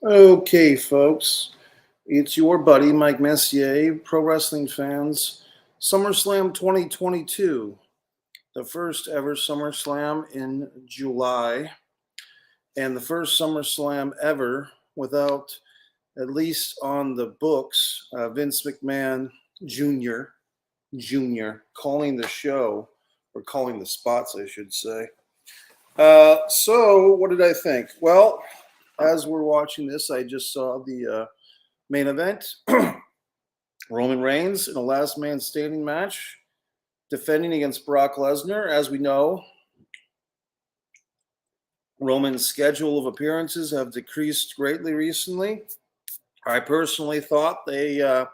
Okay, folks, it's your buddy Mike Messier, pro wrestling fans. SummerSlam 2022, the first ever SummerSlam in July, and the first SummerSlam ever without, at least on the books, Vince McMahon Jr. calling the show, or calling the spots, I should say. So, what did I think? Well, as we're watching this, I just saw the main event. Roman Reigns in a last man standing match, defending against Brock Lesnar. As we know, Roman's schedule of appearances have decreased greatly recently. I personally thought they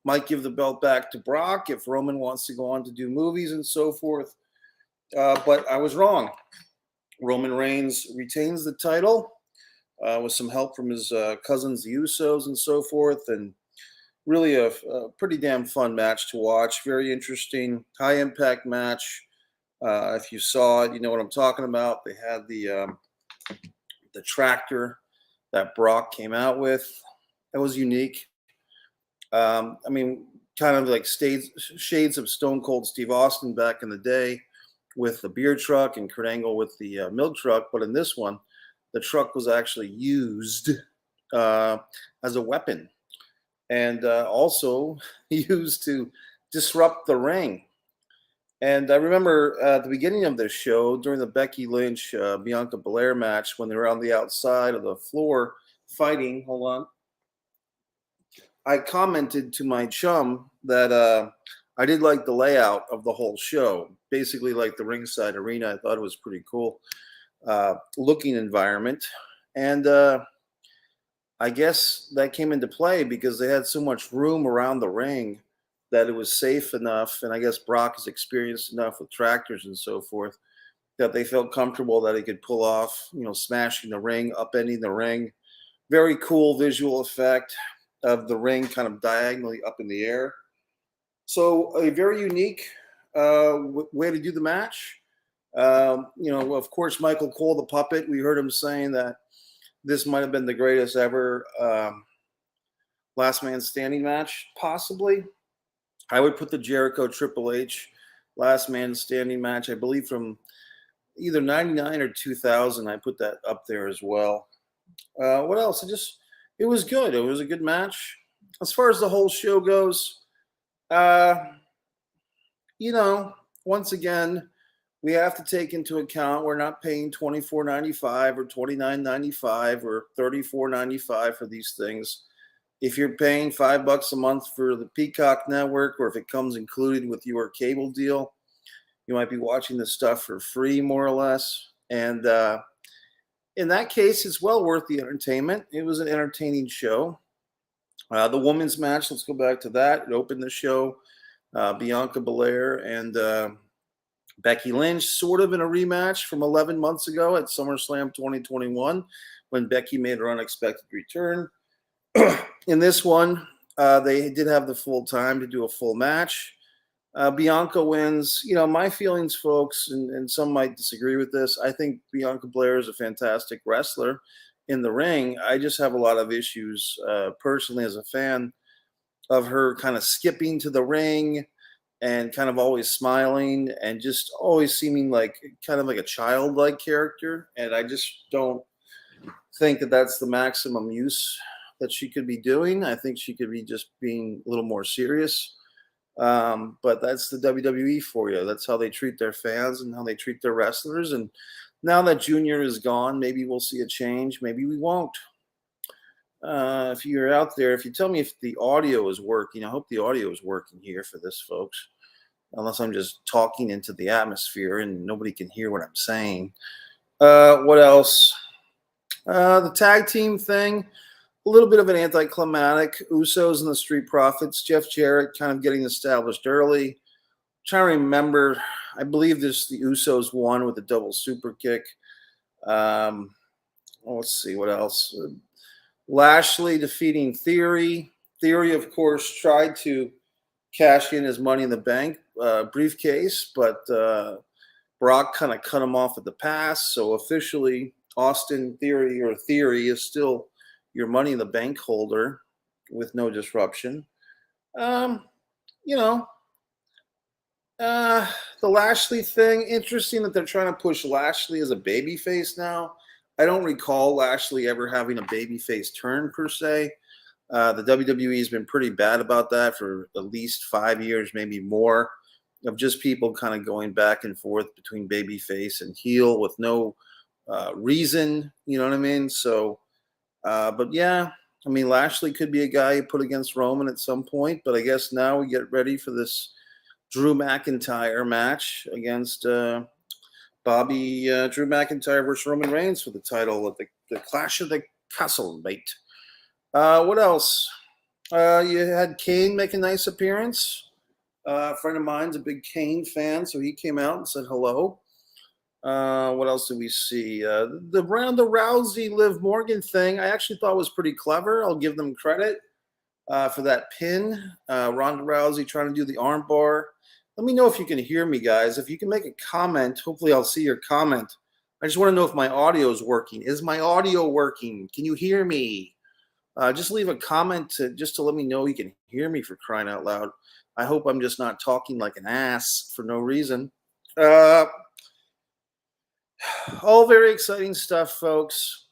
might give the belt back to Brock if Roman wants to go on to do movies and so forth. But I was wrong. Roman Reigns retains the title with some help from his cousins, the Usos, and so forth. And really a pretty damn fun match to watch. Very interesting, high impact match. If you saw it, you know what I'm talking about. They had the tractor that Brock came out with. That was unique. I mean, kind of like shades of Stone Cold Steve Austin back in the day with the beer truck and Kurt Angle with the milk truck. But in this one, the truck was actually used as a weapon and also used to disrupt the ring. And I remember at the beginning of this show, during the Becky Lynch Bianca Belair match, when they were on the outside of the floor fighting. Hold on. I commented to my chum that I did like the layout of the whole show. Basically, like the ringside arena, I thought it was pretty cool looking environment. And I guess that came into play because they had so much room around the ring that it was safe enough. And I guess Brock is experienced enough with tractors and so forth that they felt comfortable that he could pull off, smashing the ring, upending the ring. Very cool visual effect of the ring kind of diagonally up in the air. So a very unique way to do the match. Of course, Michael Cole, the puppet, we heard him saying that this might have been the greatest ever last man standing match, possibly. I would put the Jericho Triple H last man standing match, I believe from either 99 or 2000. I put that up there as well. What else? It was good. It was a good match. As far as the whole show goes, once again, we have to take into account we're not paying $24.95 or $29.95 or $34.95 for these things. If you're paying $5 a month for the Peacock Network, or if it comes included with your cable deal, you might be watching this stuff for free, more or less. And in that case, it's well worth the entertainment. It was an entertaining show. The women's match, let's go back to that. It opened the show. Bianca Belair and Becky Lynch, sort of in a rematch from 11 months ago at SummerSlam 2021 when Becky made her unexpected return. In this one, they did have the full time to do a full match. Bianca wins. My feelings, folks, and some might disagree with this. I think Bianca Belair is a fantastic wrestler in the ring. I just have a lot of issues personally as a fan of her kind of skipping to the ring and kind of always smiling and just always seeming like kind of like a childlike character. And I just don't think that that's the maximum use that she could be doing. I think she could be just being a little more serious. But that's the WWE for you. That's how they treat their fans and how they treat their wrestlers. And now that Junior is gone, maybe we'll see a change. Maybe we won't. If you're out there, if you tell me if the audio is working, I hope the audio is working here for this, folks. Unless I'm just talking into the atmosphere and nobody can hear what I'm saying. What else? The tag team thing, a little bit of an anticlimactic. Usos and the Street Profits. Jeff Jarrett kind of getting established early. I'm trying to remember, I believe the Usos won with a double super kick. Let's see, what else? Lashley defeating Theory. Theory, of course, tried to cash in his Money in the Bank briefcase, but Brock kind of cut him off at the pass. So officially, Austin Theory is still your Money in the Bank holder with no disruption. You know, the Lashley thing, interesting that they're trying to push Lashley as a babyface now. I don't recall Lashley ever having a babyface turn per se. The WWE has been pretty bad about that for at least 5 years, maybe more, of just people kind of going back and forth between babyface and heel with no reason. You know what I mean? So, but yeah, I mean, Lashley could be a guy you put against Roman at some point, but I guess now we get ready for this Drew McIntyre match against Drew McIntyre versus Roman Reigns for the title at the Clash of the Castle, mate. What else? You had Kane make a nice appearance. A friend of mine's a big Kane fan, so he came out and said hello. What else did we see? The Rousey Liv Morgan thing, I actually thought was pretty clever. I'll give them credit for that pin. Ronda Rousey trying to do the armbar. Let me know if you can hear me, guys. If you can make a comment, hopefully I'll see your comment. I just want to know if my audio is working. Is my audio working? Can you hear me? Just leave a comment just to let me know you can hear me, for crying out loud. I hope I'm just not talking like an ass for no reason. All very exciting stuff, folks.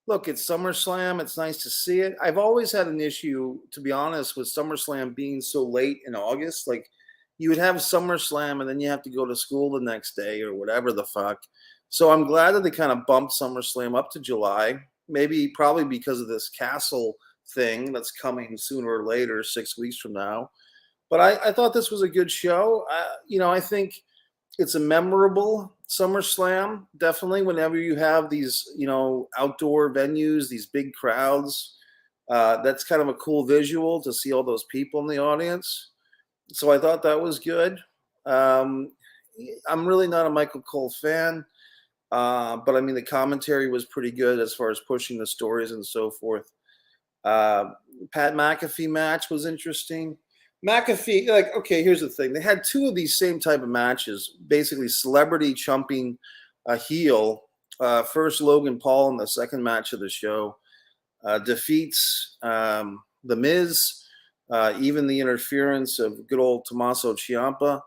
Look, it's SummerSlam. It's nice to see it. I've always had an issue, to be honest, with SummerSlam being so late in August. Like, you would have SummerSlam and then you have to go to school the next day or whatever the fuck. So I'm glad that they kind of bumped SummerSlam up to July. Probably because of this Castle thing that's coming sooner or later, 6 weeks from now. But I thought this was a good show. I think it's a memorable SummerSlam, definitely, whenever you have these, outdoor venues, these big crowds. That's kind of a cool visual to see all those people in the audience. So I thought that was good. I'm really not a Michael Cole fan, but I mean, the commentary was pretty good as far as pushing the stories and so forth. Pat McAfee match was interesting. McAfee, okay, here's the thing. They had two of these same type of matches, basically celebrity chumping a heel. First, Logan Paul in the second match of the show defeats The Miz. Even the interference of good old Tommaso Ciampa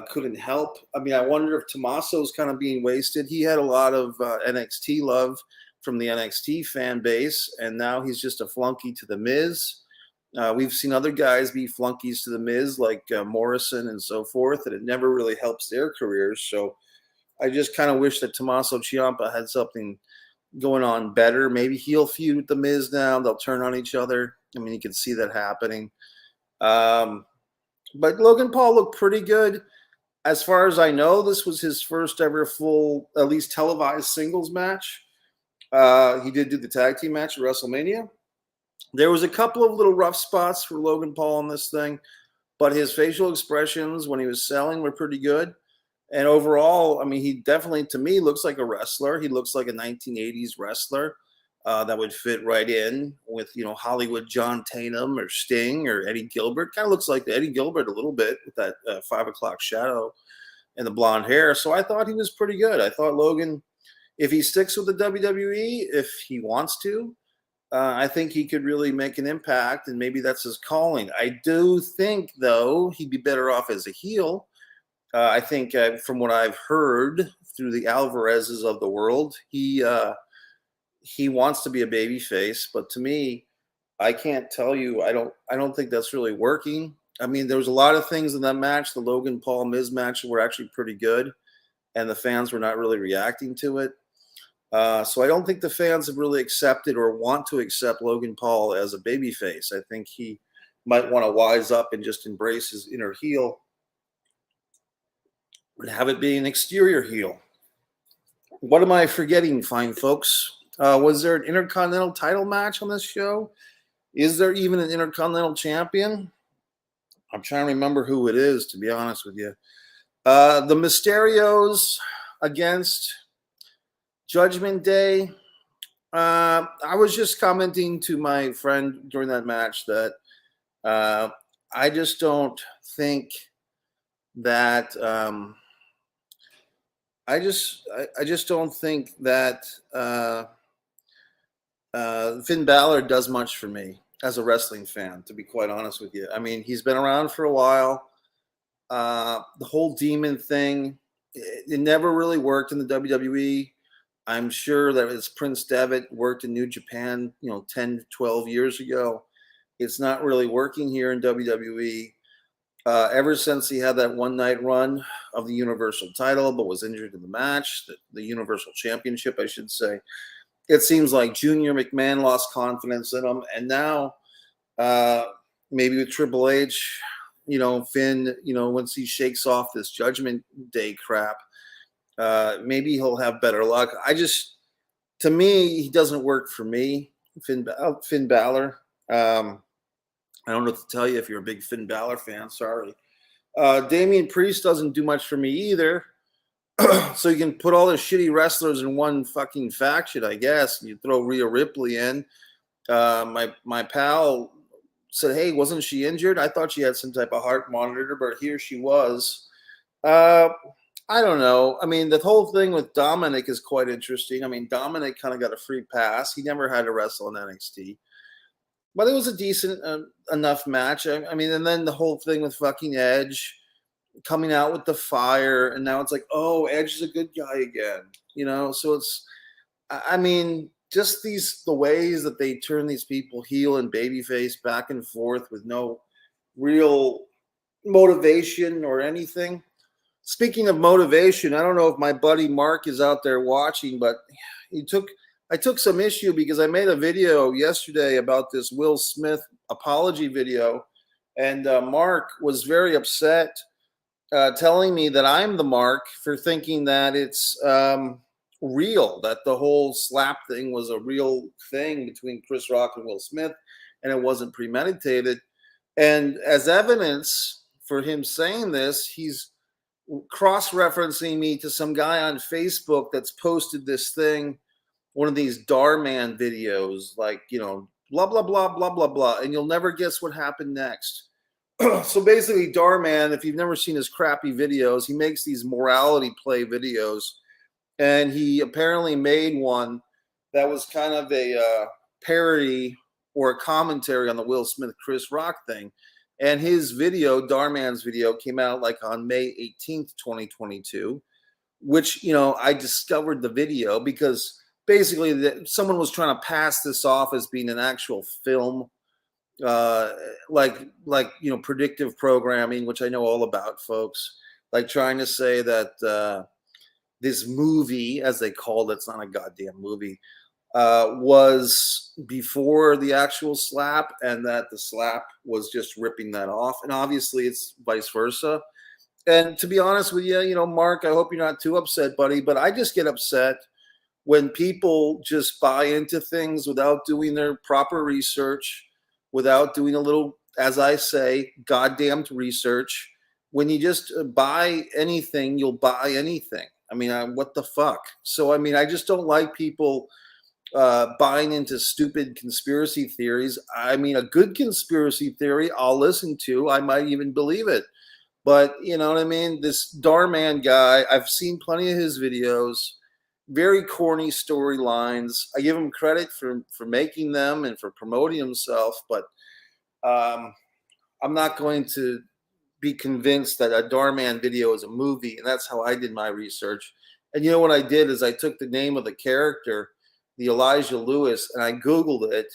couldn't help. I mean, I wonder if Tommaso's kind of being wasted. He had a lot of NXT love from the NXT fan base, and now he's just a flunky to The Miz. We've seen other guys be flunkies to The Miz, like Morrison and so forth, and it never really helps their careers. So I just kind of wish that Tommaso Ciampa had something going on better. Maybe he'll feud with The Miz now. They'll turn on each other. I mean, you can see that happening. But Logan Paul looked pretty good. As far as I know, this was his first ever full, at least televised singles match. He did do the tag team match at WrestleMania. There was a couple of little rough spots for Logan Paul in this thing, but his facial expressions when he was selling were pretty good. And overall, I mean, he definitely, to me, looks like a wrestler. He looks like a 1980s wrestler that would fit right in with, Hollywood John Tatum or Sting or Eddie Gilbert. Kind of looks like Eddie Gilbert a little bit with that 5 o'clock shadow and the blonde hair. So I thought he was pretty good. I thought Logan, if he sticks with the WWE, if he wants to, I think he could really make an impact, and maybe that's his calling. I do think, though, he'd be better off as a heel. I think from what I've heard through the Alvarezes of the world, he wants to be a babyface. But to me, I can't tell you. I don't think that's really working. I mean, there was a lot of things in that match. The Logan Paul Miz match were actually pretty good, and the fans were not really reacting to it. So I don't think the fans have really accepted or want to accept Logan Paul as a babyface. I think he might want to wise up and just embrace his inner heel and have it be an exterior heel. What am I forgetting, fine folks? Was there an Intercontinental title match on this show? Is there even an Intercontinental champion? I'm trying to remember who it is, to be honest with you. The Mysterios against Judgment Day. I was just commenting to my friend during that match that I just don't think that I just don't think that Finn Balor does much for me as a wrestling fan, to be quite honest with you. I mean, he's been around for a while. The whole demon thing, it never really worked in the WWE. I'm sure that as Prince Devitt worked in New Japan, 10, 12 years ago, it's not really working here in WWE. Ever since he had that one night run of the Universal title, but was injured in the match, the Universal Championship, I should say, it seems like Junior McMahon lost confidence in him. And now, maybe with Triple H, Finn, once he shakes off this Judgment Day crap, maybe he'll have better luck. To me, he doesn't work for me, Finn Balor. I don't know what to tell you if you're a big Finn Balor fan. Sorry. Damian Priest doesn't do much for me either. So you can put all the shitty wrestlers in one fucking faction, I guess. You throw Rhea Ripley in. My pal said, "Hey, wasn't she injured? I thought she had some type of heart monitor, but here she was." I don't know. I mean, the whole thing with Dominic is quite interesting. I mean, Dominic kind of got a free pass. He never had to wrestle in NXT. But it was a decent enough match. I mean, and then the whole thing with fucking Edge coming out with the fire, and now it's like, oh, Edge is a good guy again, So it's, I mean, just the ways that they turn these people heel and babyface back and forth with no real motivation or anything. Speaking of motivation, I don't know if my buddy Mark is out there watching, but I took some issue because I made a video yesterday about this Will Smith apology video, and Mark was very upset, telling me that I'm the mark for thinking that it's real, that the whole slap thing was a real thing between Chris Rock and Will Smith, and it wasn't premeditated. And as evidence for him saying this, he's cross-referencing me to some guy on Facebook that's posted this thing, one of these Darman videos, like, blah, blah, blah, blah, blah, blah, and you'll never guess what happened next. So basically, Darman, if you've never seen his crappy videos, he makes these morality play videos, and he apparently made one that was kind of a parody or a commentary on the Will Smith Chris Rock thing. And his video, Darman's video, came out like on May 18th, 2022, which, I discovered the video because basically someone was trying to pass this off as being an actual film, like predictive programming, which I know all about, folks, like trying to say that this movie, as they called it, it's not a goddamn movie, was before the actual slap, and that the slap was just ripping that off. And obviously it's vice versa. And to be honest with you, Mark, I hope you're not too upset, buddy, but I just get upset when people just buy into things without doing their proper research, without doing a little, as I say, goddamn research. When you just buy anything, you'll buy anything. I mean, what the fuck? So, I mean, I just don't like people buying into stupid conspiracy theories. I mean, a good conspiracy theory I'll listen to. I might even believe it. But, you know what I mean? This Darman guy, I've seen plenty of his videos. Very corny storylines. I give him credit for making them and for promoting himself, but I'm not going to be convinced that a Darman video is a movie, and that's how I did my research. And you know what I did is I took the name of the character, the Elijah Lewis, and I Googled it,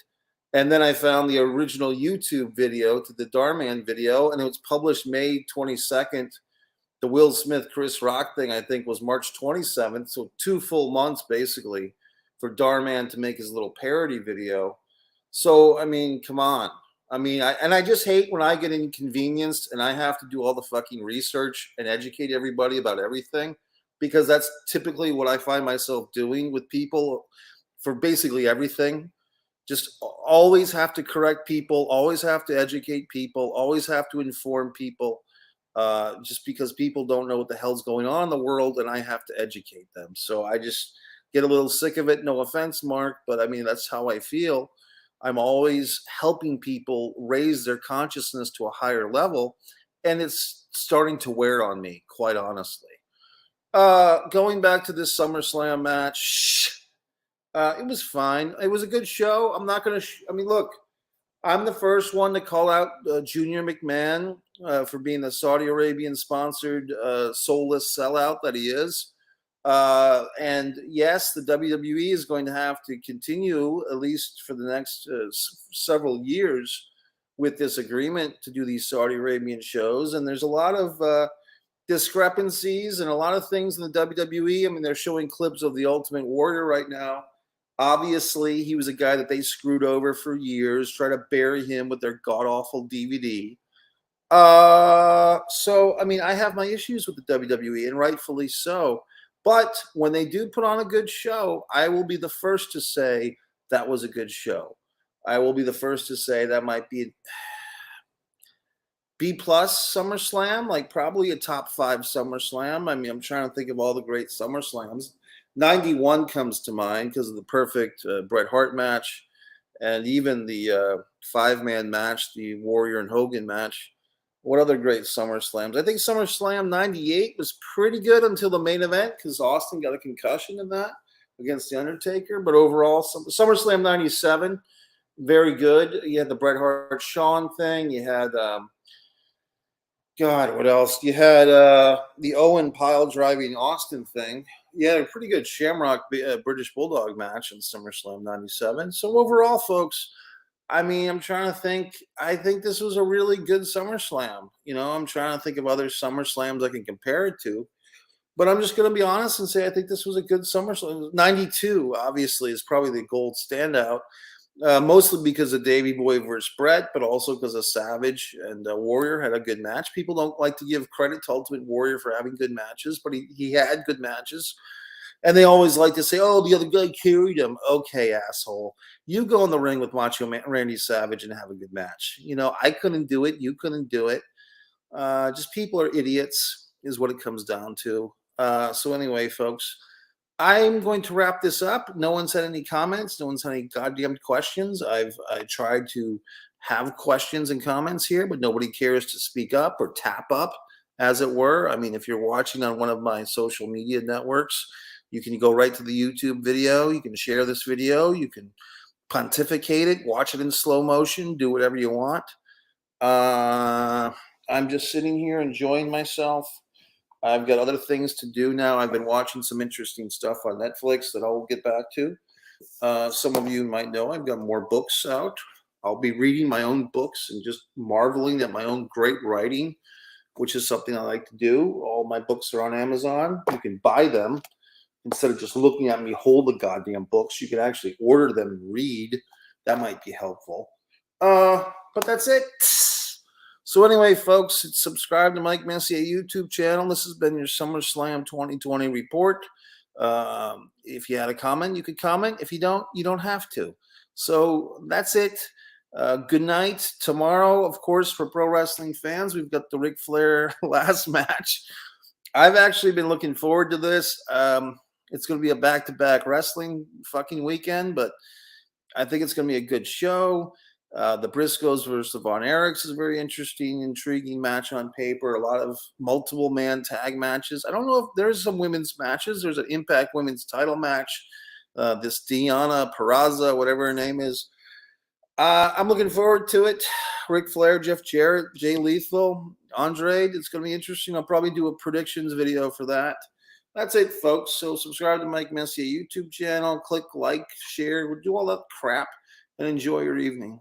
and then I found the original YouTube video to the Darman video, and it was published May 22nd. The Will Smith Chris Rock thing, I think, was March 27th. So 2 full months, basically, for Darman to make his little parody video. So, I mean, come on. I mean, I just hate when I get inconvenienced and I have to do all the fucking research and educate everybody about everything, because that's typically what I find myself doing with people for basically everything. Just always have to correct people, always have to educate people, always have to inform people. Just because people don't know what the hell's going on in the world, and I have to educate them. So I just get a little sick of it. No offense, Mark, but I mean, that's how I feel. I'm always helping people raise their consciousness to a higher level, and it's starting to wear on me, quite honestly. Going back to this SummerSlam match, It was fine. It was a good show. I'm not going to, I mean, look, I'm the first one to call out Junior McMahon for being the Saudi Arabian sponsored soulless sellout that he is. And yes, the WWE is going to have to continue, at least for the next several years, with this agreement to do these Saudi Arabian shows. And there's a lot of discrepancies and a lot of things in the WWE. I mean, they're showing clips of the Ultimate Warrior right now. Obviously, he was a guy that they screwed over for years, try to bury him with their god-awful DVD. So, I mean, I have my issues with the WWE, and rightfully so. But when they do put on a good show, I will be the first to say that was a good show. I will be the first to say that might be B plus SummerSlam, like probably a top 5 SummerSlam. I mean, I'm trying to think of all the great SummerSlams. 91 comes to mind because of the perfect Bret Hart match, and even the 5-man match, the Warrior and Hogan match. What other great SummerSlams? I think SummerSlam 98 was pretty good until the main event because Austin got a concussion in that against The Undertaker. But overall, SummerSlam 97, very good. You had the Bret Hart Shawn thing. You had God, what else? You had the Owen pile driving Austin thing. You had a pretty good Shamrock British Bulldog match in SummerSlam 97. So overall, folks, I mean, I'm trying to think. I think this was a really good SummerSlam. You know, I'm trying to think of other SummerSlams I can compare it to. But I'm just going to be honest and say I think this was a good SummerSlam. 92, obviously, is probably the gold standout. Mostly because of Davey Boy versus Bret, but also because of Savage and Warrior had a good match. People don't like to give credit to Ultimate Warrior for having good matches, but he had good matches. And they always like to say, oh, the other guy carried him. Okay, asshole. You go in the ring with Macho Man, Randy Savage and have a good match. You know, I couldn't do it. You couldn't do it. Just people are idiots is what it comes down to. So anyway, folks, I'm going to wrap this up. No one's had any comments. No one's had any goddamn questions. I tried to have questions and comments here, but nobody cares to speak up or tap up, as it were. I mean, if you're watching on one of my social media networks, you can go right to the YouTube video. You can share this video. You can pontificate it, watch it in slow motion, do whatever you want. I'm just sitting here enjoying myself. I've got other things to do now. I've been watching some interesting stuff on Netflix that I'll get back to. Some of you might know I've got more books out. I'll be reading my own books and just marveling at my own great writing, which is something I like to do. All my books are on Amazon. You can buy them instead of just looking at me hold the goddamn books. You can actually order them and read. That might be helpful. But that's it. So anyway, folks, subscribe to Mike Messier YouTube channel. This has been your SummerSlam 2020 report. If you had a comment, you could comment. If you don't have to. So that's it. Good night. Tomorrow, of course, for pro wrestling fans, we've got the Ric Flair last match. I've actually been looking forward to this. It's going to be a back-to-back wrestling fucking weekend, but I think it's going to be a good show. The Briscoes versus the Von Erichs is a very interesting, intriguing match on paper. A lot of multiple man tag matches. I don't know if there's some women's matches. There's an Impact women's title match. This Deonna Purrazzo, whatever her name is. I'm looking forward to it. Ric Flair, Jeff Jarrett, Jay Lethal, Andre. It's going to be interesting. I'll probably do a predictions video for that. That's it, folks. So subscribe to Mike Messier YouTube channel. Click like, share. We'll do all that crap and enjoy your evening.